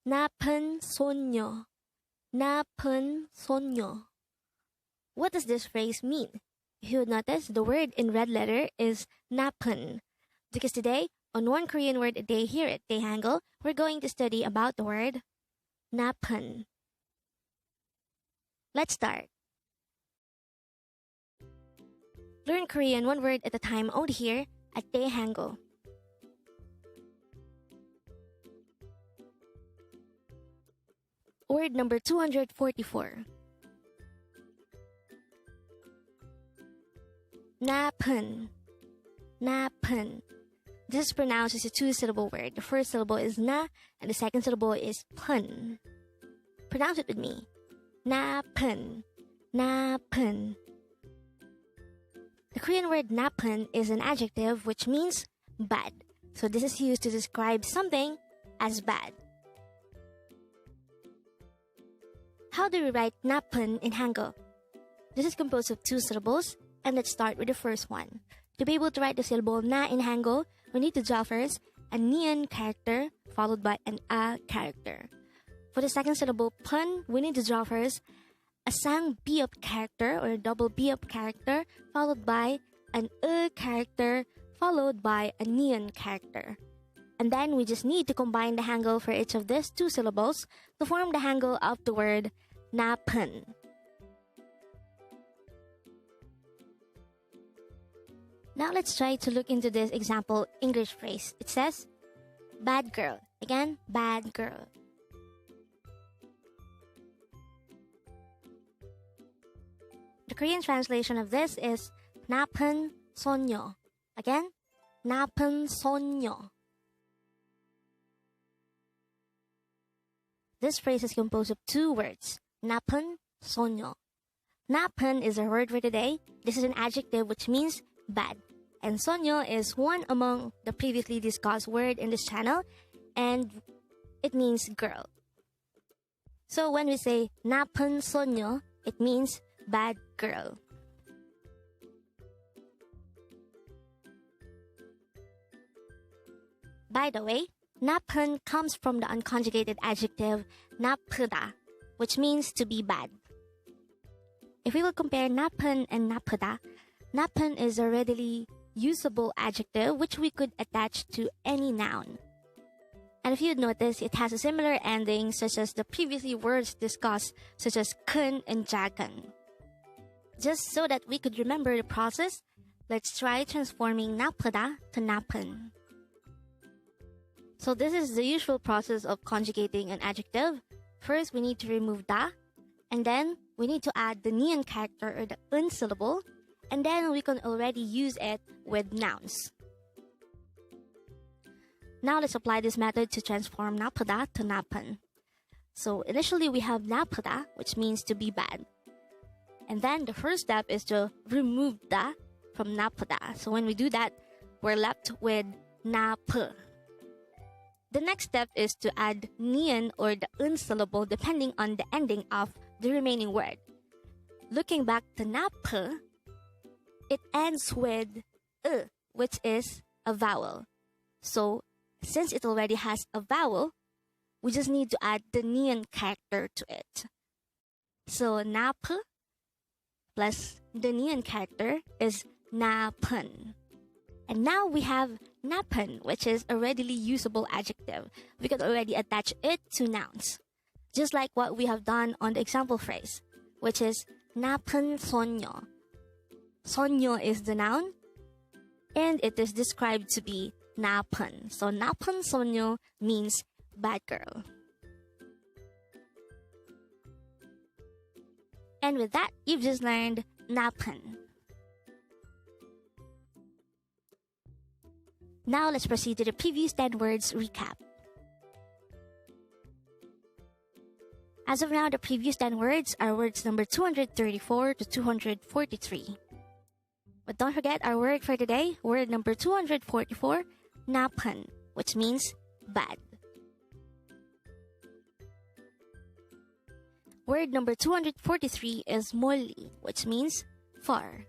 나쁜 손녀, 나쁜 손녀. What does this phrase mean? If you would notice, the word in red letter is 나쁜. Because today, on One Korean Word a Day here at Dae-Hangul, we're going to study about the word 나쁜. Let's start. Learn Korean one word at a time only here at Dae-Hangul. Word number 244. 나쁜, 나쁜. This is pronounced as a two-syllable word. The first syllable is na, and the second syllable is pun. Pronounce it with me. 나쁜, 나쁜. The Korean word 나쁜 is an adjective which means bad. So this is used to describe something as bad. How do we write 나쁜 in Hangul? This is composed of two syllables, and let's start with the first one. To be able to write the syllable na in Hangul, we need to draw first a nian character followed by an a character. For the second syllable pun, we need to draw first a sang biop character or a double biop character followed by an character followed by a nian character. And then we just need to combine the Hangul for each of these two syllables to form the Hangul of the word 나쁜. Now let's try to look into this example English phrase. It says, bad girl. Again, bad girl. The Korean translation of this is 나쁜 손녀. Again, 나쁜 손녀. This phrase is composed of two words, 나쁜 손녀. 나쁜 is our word for today. This is an adjective which means bad. And 손녀 is one among the previously discussed word in this channel, and it means girl. So when we say 나쁜 손녀, it means bad girl. By the way, 나쁜 comes from the unconjugated adjective 나쁘다, which means to be bad. If we will compare 나쁜 and 나쁘다, 나쁜 is a readily usable adjective which we could attach to any noun. And if you'd notice, it has a similar ending such as the previously words discussed, such as 큰 and 작은. Just so that we could remember the process, let's try transforming 나쁘다 to 나쁜. So this is the usual process of conjugating an adjective. First, we need to remove da, and then we need to add the nian character or the un syllable, and then we can already use it with nouns. Now let's apply this method to transform 나쁘다 to 나쁜. So initially we have 나쁘다, which means to be bad. And then the first step is to remove da from 나쁘다. So when we do that, we're left with 나쁘. The next step is to add nian or the un syllable depending on the ending of the remaining word. Looking back to 나쁘, it ends with which is a vowel. So since it already has a vowel, we just need to add the nian character to it. So 나쁘 plus the nian character is 나쁜. And now we have 나쁜, which is a readily usable adjective. We can already attach it to nouns. Just like what we have done on the example phrase, which is 나쁜 손녀. 손녀 is the noun, and it is described to be 나쁜. So 나쁜 손녀 means bad girl. And with that, you've just learned 나쁜. Now let's proceed to the previous 10 words recap. As of now, the previous 10 words are words number 234 to 243. But don't forget our word for today, word number 244, 나쁜, which means bad. Word number 243 is 멀리, which means far.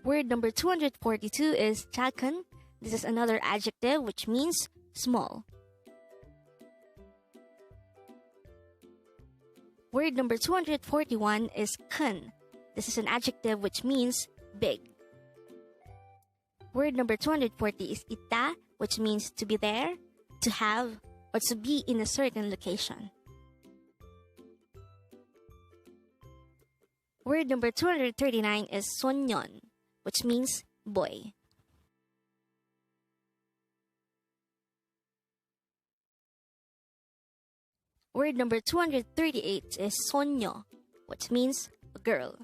Word number 242 is 작은, This is another adjective which means small. Word number 241 is 큰. This is an adjective which means big. Word number 240 is 있다, which means to be there, to have, or to be in a certain location. Word number 239 is 소년, which means boy. Word number 238 is 소녀, which means a girl.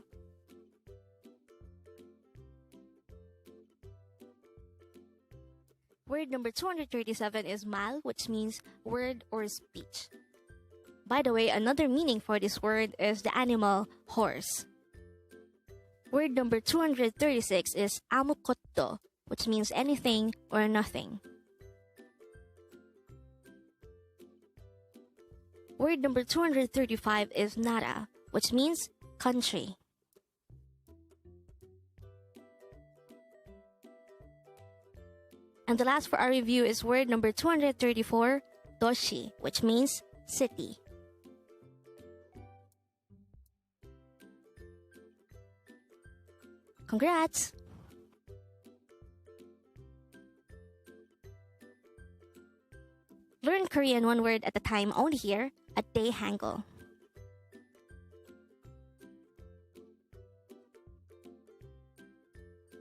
Word number 237 is 말, which means word or speech. By the way, another meaning for this word is the animal horse. Word number 236 is 아무것도, which means anything or nothing. Word number 235 is 나라, which means country. And the last for our review is word number 234, 도시, which means city. Congrats! Learn Korean one word at a time only here at Dae-Hangul.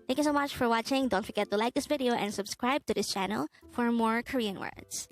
Thank you so much for watching. Don't forget to like this video and subscribe to this channel for more Korean words.